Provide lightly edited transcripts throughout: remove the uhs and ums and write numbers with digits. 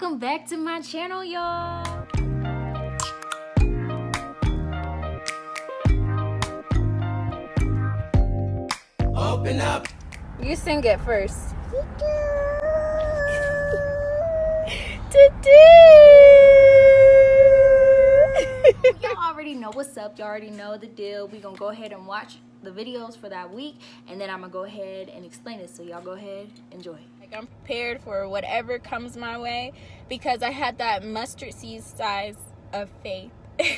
Welcome back to my channel, y'all. Open up. You sing it first. Y'all already know what's up. Y'all already know the deal. We gonna go ahead and watch the videos for that week, and then I'm gonna go ahead and explain it. So y'all go ahead, enjoy. Like, I'm prepared for whatever comes my way because I had that mustard seed size of faith.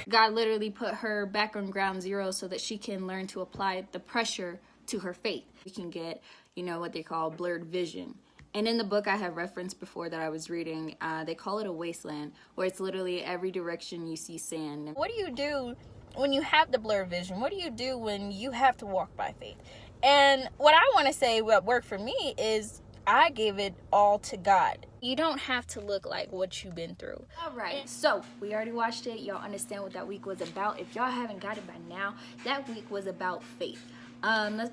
God literally put her back on ground zero so that she can learn to apply the pressure to her faith. We can get, what they call blurred vision. And in the book I have referenced before that I was reading, they call it a wasteland, where it's literally every direction you see sand. What do you do when you have the blurred vision? What do you do when you have to walk by faith? And what I want to say, what worked for me, is I gave it all to God. You don't have to look like what you've been through. All right, so we already watched it. Y'all understand what that week was about. If y'all haven't got it by now, that week was about faith.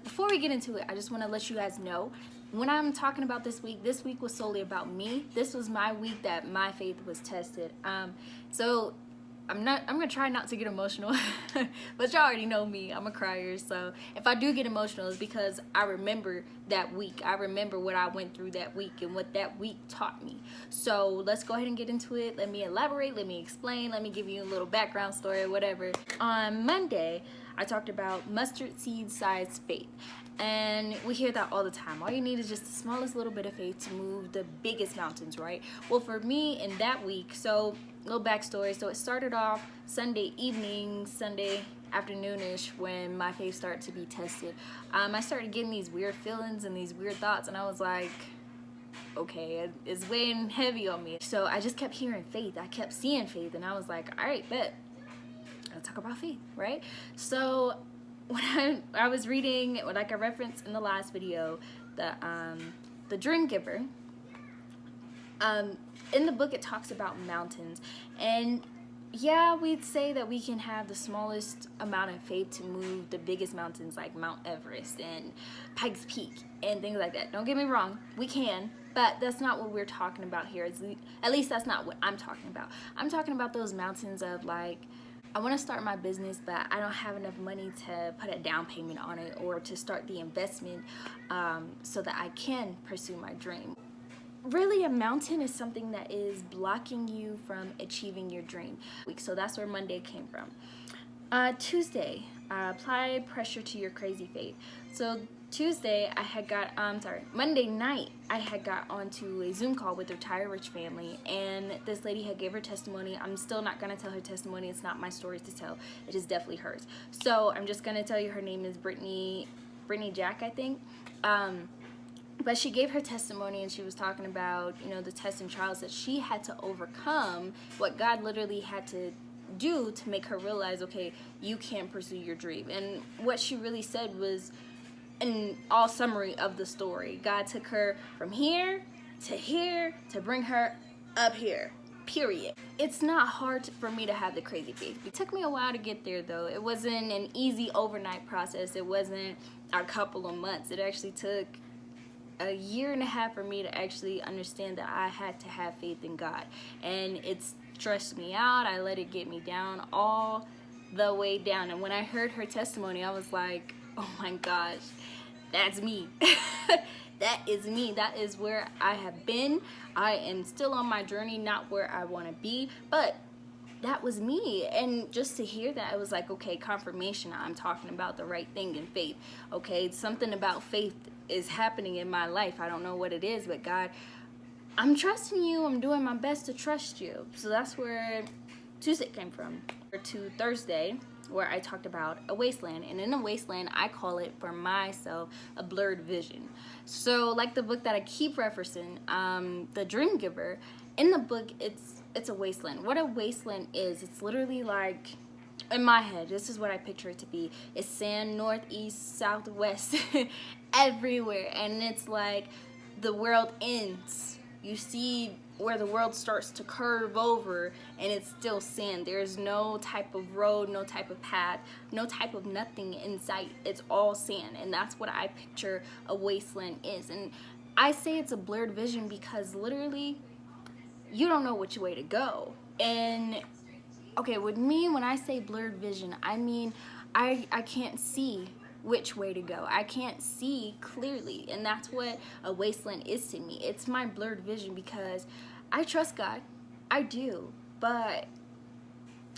Before we get into it, I just want to let you guys know, when I'm talking about this week was solely about me. This was my week that my faith was tested. So I'm gonna try not to get emotional, but y'all already know me, I'm a crier. So if I do get emotional, it's because I remember that week. I remember what I went through that week and what that week taught me. So let's go ahead and get into it. Let me elaborate, let me explain, let me give you a little background story, whatever. On Monday, I talked about mustard seed sized faith. And we hear that all the time. All you need is just the smallest little bit of faith to move the biggest mountains, right? Well, for me in that week, so little backstory. So it started off Sunday evening, Sunday afternoonish, when my faith started to be tested. I started getting these weird feelings and these weird thoughts, and I was like, okay, it's weighing heavy on me. So I just kept hearing faith. I kept seeing faith, and I was like, all right, bet. I'll talk about faith, right? So when I was reading, like I referenced in the last video, the Dream Giver, in the book it talks about mountains, and yeah, we'd say that we can have the smallest amount of faith to move the biggest mountains like Mount Everest and Pikes Peak and things like that. Don't get me wrong, we can, but that's not what we're talking about here. At least that's not what I'm talking about. I'm talking about those mountains of, like, I want to start my business, but I don't have enough money to put a down payment on it or to start the investment so that I can pursue my dream. Really, a mountain is something that is blocking you from achieving your dream. So that's where Monday came from. Tuesday, apply pressure to your crazy faith. So Tuesday, Monday night, I had got onto a Zoom call with the Retire Rich family, and this lady had gave her testimony. I'm still not going to tell her testimony. It's not my story to tell. It is definitely hers. So I'm just going to tell you her name is Brittany Jack, I think. But she gave her testimony, and she was talking about, the tests and trials that she had to overcome, what God literally had to do to make her realize, okay, you can pursue your dream. And what she really said was, in all summary of the story, God took her from here to bring her up here, period. It's not hard for me to have the crazy faith. It took me a while to get there, though. It wasn't an easy overnight process. It wasn't a couple of months. It actually took a year and a half for me to actually understand that I had to have faith in God. And it stressed me out. I let it get me down, all the way down. And when I heard her testimony, I was like, oh my gosh, that's me. That is me. That is where I have been. I am still on my journey, not where I want to be, but that was me. And just to hear that, it was like, okay, confirmation. I'm talking about the right thing in faith. Okay, something about faith is happening in my life. I don't know what it is, but God, I'm trusting you. I'm doing my best to trust you. So that's where Tuesday came from. To Thursday, where I talked about a wasteland. And in a wasteland, I call it, for myself, a blurred vision. So like the book that I keep referencing, The Dream Giver, in the book, it's a wasteland. What a wasteland is, it's literally like, in my head, this is what I picture it to be. It's sand, north, east, south, west, everywhere. And it's like the world ends. You see where the world starts to curve over, and it's still sand. There's no type of road, no type of path, no type of nothing in sight. It's all sand, and that's what I picture a wasteland is. And I say it's a blurred vision because literally you don't know which way to go. And okay, with me, when I say blurred vision, I mean I can't see which way to go. I can't see clearly, and that's what a wasteland is to me. It's my blurred vision because I trust God, I do, but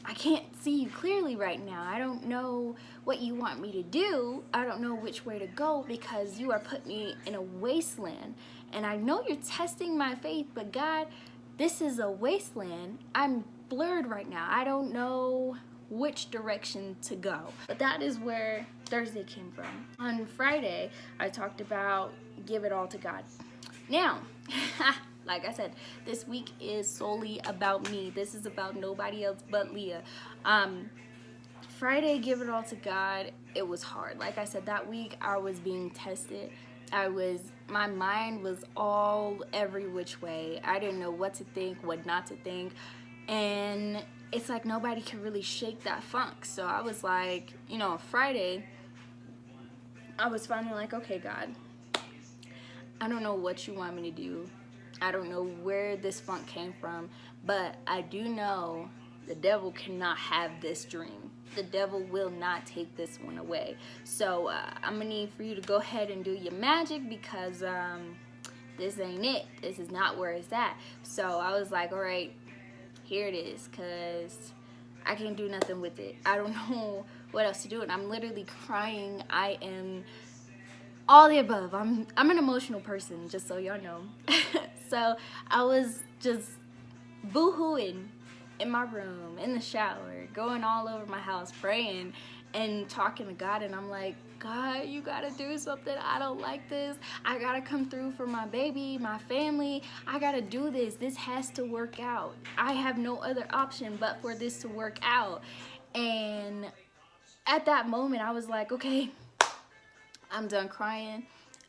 I can't see you clearly right now. I don't know what you want me to do. I don't know which way to go because you are putting me in a wasteland. And I know you're testing my faith, but God, this is a wasteland. I'm blurred right now. I don't know which direction to go. But that is where Thursday came from. On Friday, I talked about give it all to God. Now, like I said, this week is solely about me. This is about nobody else but Leah. Friday, give it all to God. It was hard. Like I said, that week I was being tested. My mind was all every which way. I didn't know what to think, what not to think. And it's like nobody can really shake that funk. So I was like, Friday, I was finally like, okay, God, I don't know what you want me to do. I don't know where this funk came from, but I do know the devil cannot have this dream. The devil will not take this one away. So I'm gonna need for you to go ahead and do your magic because this ain't it. This is not where it's at. So I was like, all right, here it is, because I can't do nothing with it. I don't know what else to do, and I'm literally crying. I am all the above. I'm an emotional person, just so y'all know. So I was just boo-hooing in my room, in the shower, going all over my house, praying and talking to God. And I'm like, God, you gotta do something. I don't like this. I gotta come through for my baby, my family. I gotta do this. This has to work out. I have no other option but for this to work out. And at that moment, I was like, okay, I'm done crying.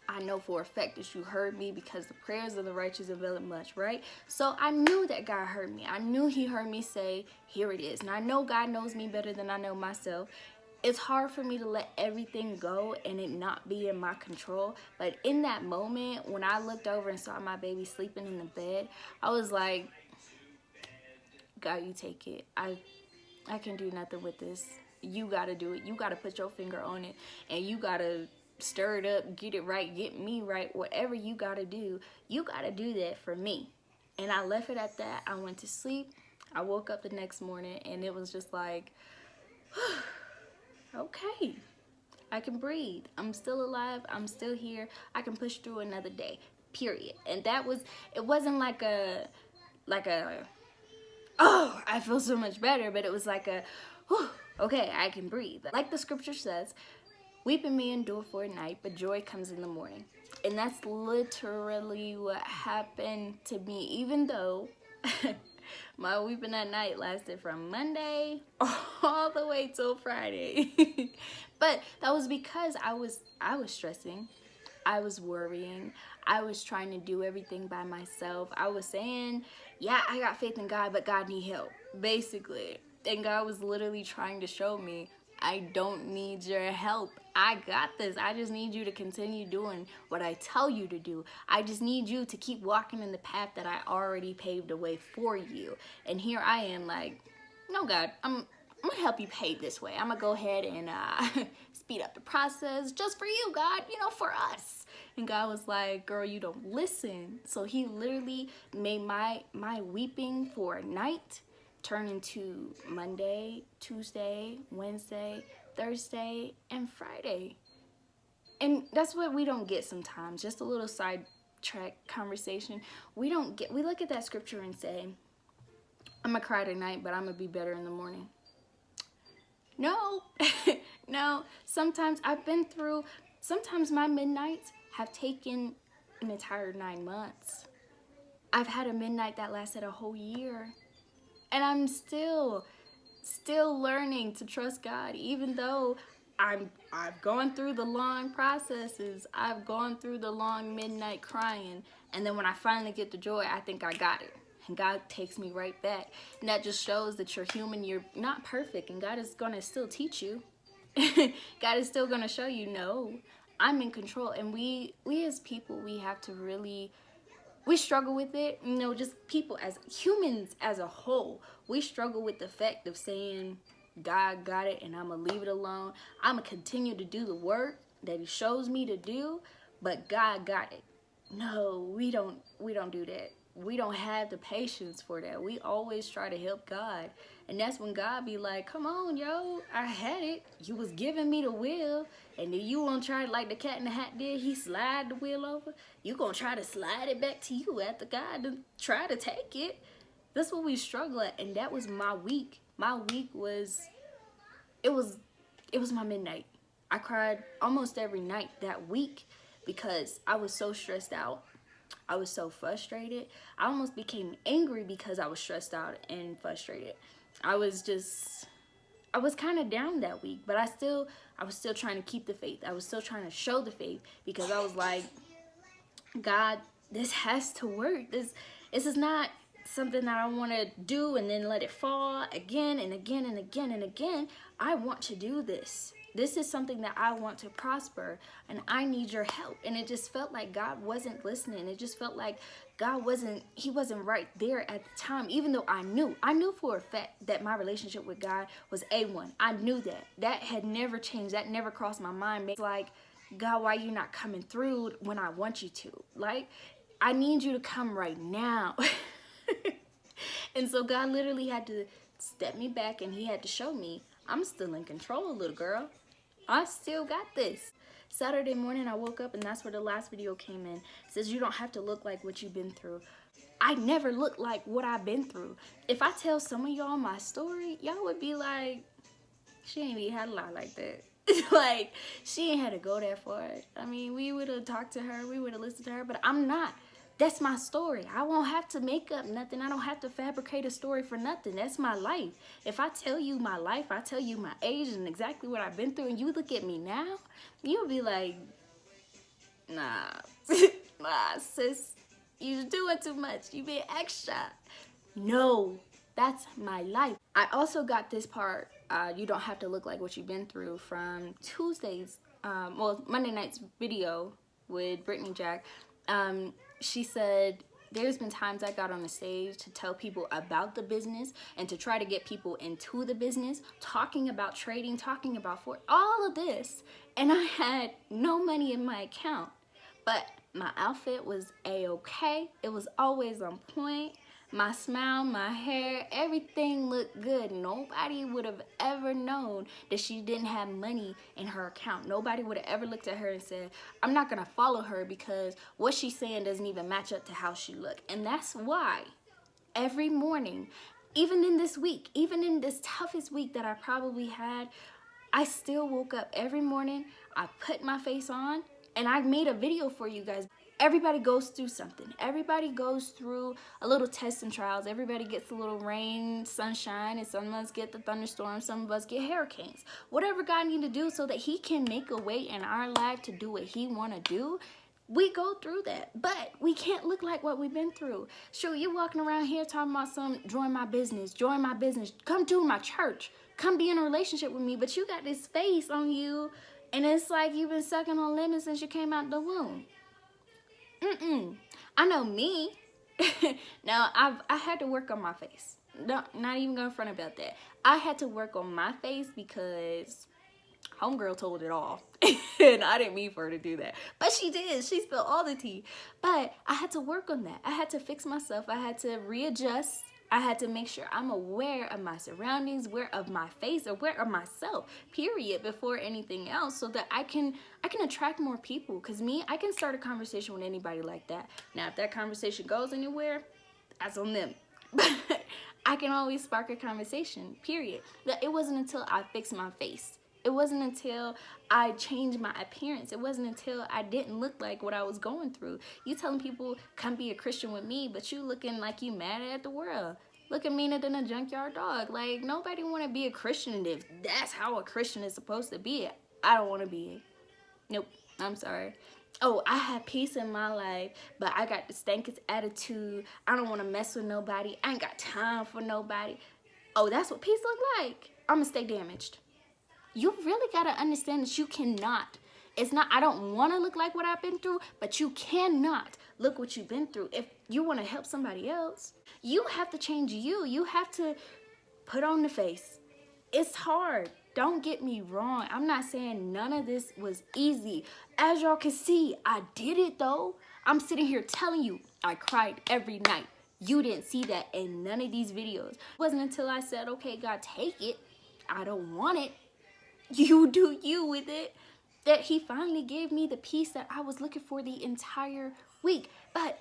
I know for a fact that you heard me because the prayers of the righteous avail much, right? So I knew that God heard me. I knew he heard me say, here it is. And I know God knows me better than I know myself. It's hard for me to let everything go and it not be in my control. But in that moment, when I looked over and saw my baby sleeping in the bed, I was like, God, you take it. I can do nothing with this. You got to do it. You got to put your finger on it, and you got to stir it up, get it right, get me right. Whatever you got to do, you got to do that for me. And I left it at that. I went to sleep. I woke up the next morning, and it was just like, okay, I can breathe. I'm still alive. I'm still here. I can push through another day, period. And it wasn't like a, oh, I feel so much better, but it was like a, whew, okay, I can breathe. Like the scripture says, weeping may endure for a night, but joy comes in the morning. And that's literally what happened to me, even though my weeping that night lasted from Monday all the way till Friday. But that was because I was stressing. I was worrying. I was trying to do everything by myself. I was saying, yeah, I got faith in God, but God need help, basically. And God was literally trying to show me, I don't need your help. I got this. I just need you to continue doing what I tell you to do. I just need you to keep walking in the path that I already paved the way for you. And here I am like, no, God, I'm going to help you pave this way. I'm going to go ahead and speed up the process just for you, God, for us. And God was like, girl, you don't listen. So he literally made my weeping for a night turn into Monday, Tuesday, Wednesday, Thursday, and Friday. And that's what we don't get sometimes. Just a little sidetrack conversation. We look at that scripture and say, I'm going to cry tonight, but I'm going to be better in the morning. No, no. Sometimes my midnights have taken an entire 9 months. I've had a midnight that lasted a whole year. And I'm still learning to trust God, even though I've gone through the long processes. I've gone through the long midnight crying. And then when I finally get the joy, I think I got it. And God takes me right back. And that just shows that you're human. You're not perfect. And God is going to still teach you. God is still going to show you, no, I'm in control. And we as people, we have to really we struggle with it, you know, just people as humans as a whole. We struggle with the fact of saying, God got it and I'm gonna leave it alone. I'm gonna continue to do the work that he shows me to do, but God got it. No, we don't do that. We don't have the patience for that. We always try to help God. And that's when God be like, come on, yo, I had it. You was giving me the wheel. And then you gonna try, like the Cat in the Hat did, he slide the wheel over. You gonna try to slide it back to you after God to try to take it. That's what we struggle at. And that was my week. My week was, it was my midnight. I cried almost every night that week because I was so stressed out. I was so frustrated. I almost became angry because I was stressed out and frustrated. I was kind of down that week, but I was still trying to keep the faith. I was still trying to show the faith because I was like, God, this has to work. This is not something that I want to do and then let it fall again and again and again and again. I want to do this. This is something that I want to prosper, and I need your help. And it just felt like God wasn't listening. It just felt like he wasn't right there at the time, even though I knew for a fact that my relationship with God was A1. I knew that. That had never changed. That never crossed my mind. It's like, God, why are you not coming through when I want you to? Like, I need you to come right now. And so God literally had to step me back, and he had to show me, I'm still in control, little girl. I still got this. Saturday morning, I woke up, and that's where the last video came in. It says, you don't have to look like what you've been through. I never look like what I've been through. If I tell some of y'all my story, y'all would be like, she ain't even had a lot like that. Like, she ain't had to go that far. I mean, we would have talked to her, we would have listened to her, but I'm not. That's my story. I won't have to make up nothing. I don't have to fabricate a story for nothing. That's my life. If I tell you my life, I tell you my age and exactly what I've been through, and you look at me now, you'll be like, nah, nah, sis, you're doing too much. You being extra. No, that's my life. I also got this part, you don't have to look like what you've been through, from Tuesday's, Monday night's video with Brittany Jack. She said, there's been times I got on the stage to tell people about the business and to try to get people into the business, talking about trading, talking about all of this. And I had no money in my account, but my outfit was A-okay. It was always on point. My smile, my hair, everything looked good. Nobody would have ever known that she didn't have money in her account. Nobody would have ever looked at her and said, I'm not going to follow her because what she's saying doesn't even match up to how she looked. And that's why every morning, even in this week, even in this toughest week that I probably had, I still woke up every morning. I put my face on, and I made a video for you guys. Everybody goes through something. Everybody goes through a little tests and trials. Everybody gets a little rain, sunshine, and some of us get the thunderstorms. Some of us get hurricanes. Whatever God needs to do so that he can make a way in our life to do what he want to do, we go through that. But we can't look like what we've been through. Sure, you're walking around here talking about join my business, come to my church, come be in a relationship with me, but you got this face on you, and it's like you've been sucking on lemons since you came out the womb. I know me. Now, I had to work on my face. No, not even going front about that. I had to work on my face because homegirl told it all. And I didn't mean for her to do that. But she did. She spilled all the tea. But I had to work on that. I had to fix myself. I had to readjust. I had to make sure I'm aware of my surroundings, aware of my face, aware of myself, period, before anything else, so that I can attract more people. Because I can start a conversation with anybody like that. Now, if that conversation goes anywhere, that's on them. But I can always spark a conversation, period. But it wasn't until I fixed my face. It wasn't until I changed my appearance. It wasn't until I didn't look like what I was going through. You telling people, come be a Christian with me, but you looking like you mad at the world. Looking meaner than a junkyard dog. Like, nobody want to be a Christian if that's how a Christian is supposed to be. I don't want to be it. Nope, I'm sorry. Oh, I have peace in my life, but I got the stankest attitude. I don't want to mess with nobody. I ain't got time for nobody. Oh, that's what peace look like? I'm going to stay damaged. You really got to understand that you cannot. It's not, I don't want to look like what I've been through, but you cannot look what you've been through. If you want to help somebody else, you have to change you. You have to put on the face. It's hard. Don't get me wrong. I'm not saying none of this was easy. As y'all can see, I did it though. I'm sitting here telling you, I cried every night. You didn't see that in none of these videos. It wasn't until I said, okay, God, take it. I don't want it. You do you with it. That he finally gave me the peace that I was looking for the entire week. But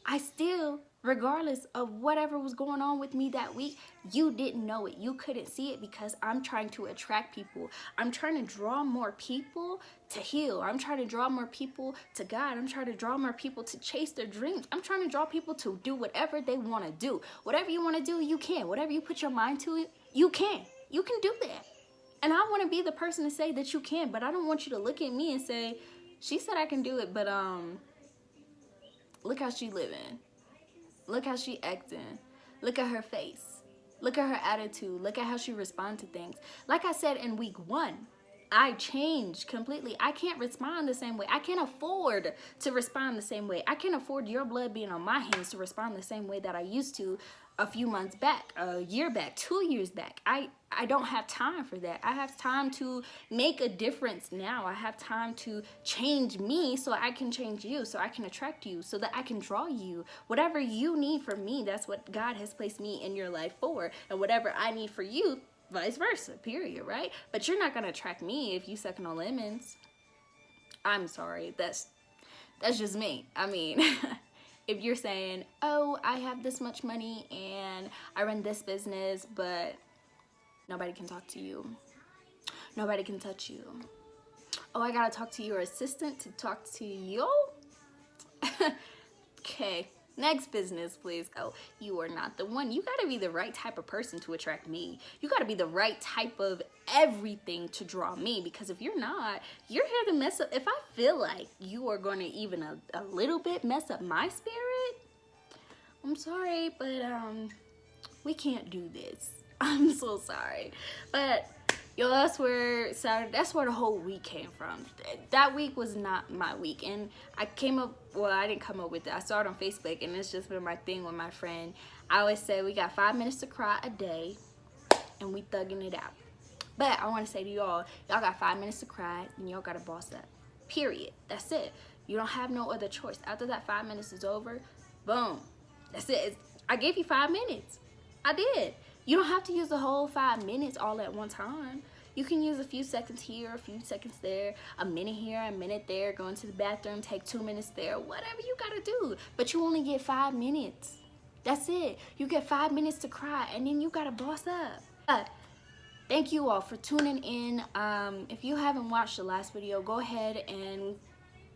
I still, regardless of whatever was going on with me that week, you didn't know it. You couldn't see it because I'm trying to attract people. I'm trying to draw more people to heal. I'm trying to draw more people to God. I'm trying to draw more people to chase their dreams. I'm trying to draw people to do whatever they want to do. Whatever you want to do, you can. Whatever you put your mind to, you can. You can do that. And I want to be the person to say that you can, but I don't want you to look at me and say, she said I can do it, but look how she living. Look how she acting. Look at her face. Look at her attitude. Look at how she responds to things. Like I said in week 1, I changed completely. I can't respond the same way. I can't afford to respond the same way. I can't afford your blood being on my hands to respond the same way that I used to a few months back, a year back, 2 years back. I don't have time for that. I have time to make a difference now. I have time to change me so I can change you, so I can attract you, so that I can draw you. Whatever you need from me, that's what God has placed me in your life for. And whatever I need for you, vice versa, period, right? But you're not going to attract me if you sucking on lemons. I'm sorry. That's just me. I mean, if you're saying, oh, I have this much money and I run this business, but nobody can talk to you. Nobody can touch you. Oh, I gotta talk to your assistant to talk to you? Okay, next business, please. Oh, you are not the one. You gotta be the right type of person to attract me. You gotta be the right type of everything to draw me, because if you're not, you're here to mess up. If I feel like you are gonna even a little bit mess up my spirit, I'm sorry, but we can't do this. I'm so sorry. But yo, that's where the whole week came from. That week was not my week. And I didn't come up with it. I saw it on Facebook, and it's just been my thing with my friend. I always say we got 5 minutes to cry a day, and we thugging it out. But I want to say to y'all got 5 minutes to cry, and y'all got to boss up. Period. That's it. You don't have no other choice. After that 5 minutes is over, boom. That's it. I gave you 5 minutes. I did. You don't have to use the whole 5 minutes all at one time. You can use a few seconds here, a few seconds there, a minute here, a minute there, go into the bathroom, take 2 minutes there, whatever you gotta do. But you only get 5 minutes. That's it. You get 5 minutes to cry, and then you gotta boss up. Thank you all for tuning in. If you haven't watched the last video, go ahead and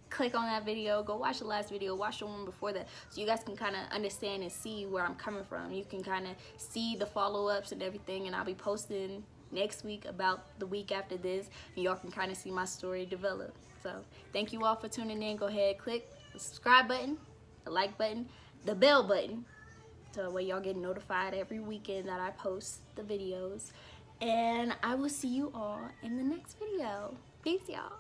click on that video. Go watch the last video. Watch the one before that, so you guys can kind of understand and see where I'm coming from. You can kind of see the follow-ups and everything, and I'll be posting next week about the week after this, and y'all can kind of see my story develop. So thank you all for tuning in. Go ahead, click the subscribe button, the like button, the bell button, so that way y'all get notified every weekend that I post the videos. And I will see you all in the next video. Peace, y'all.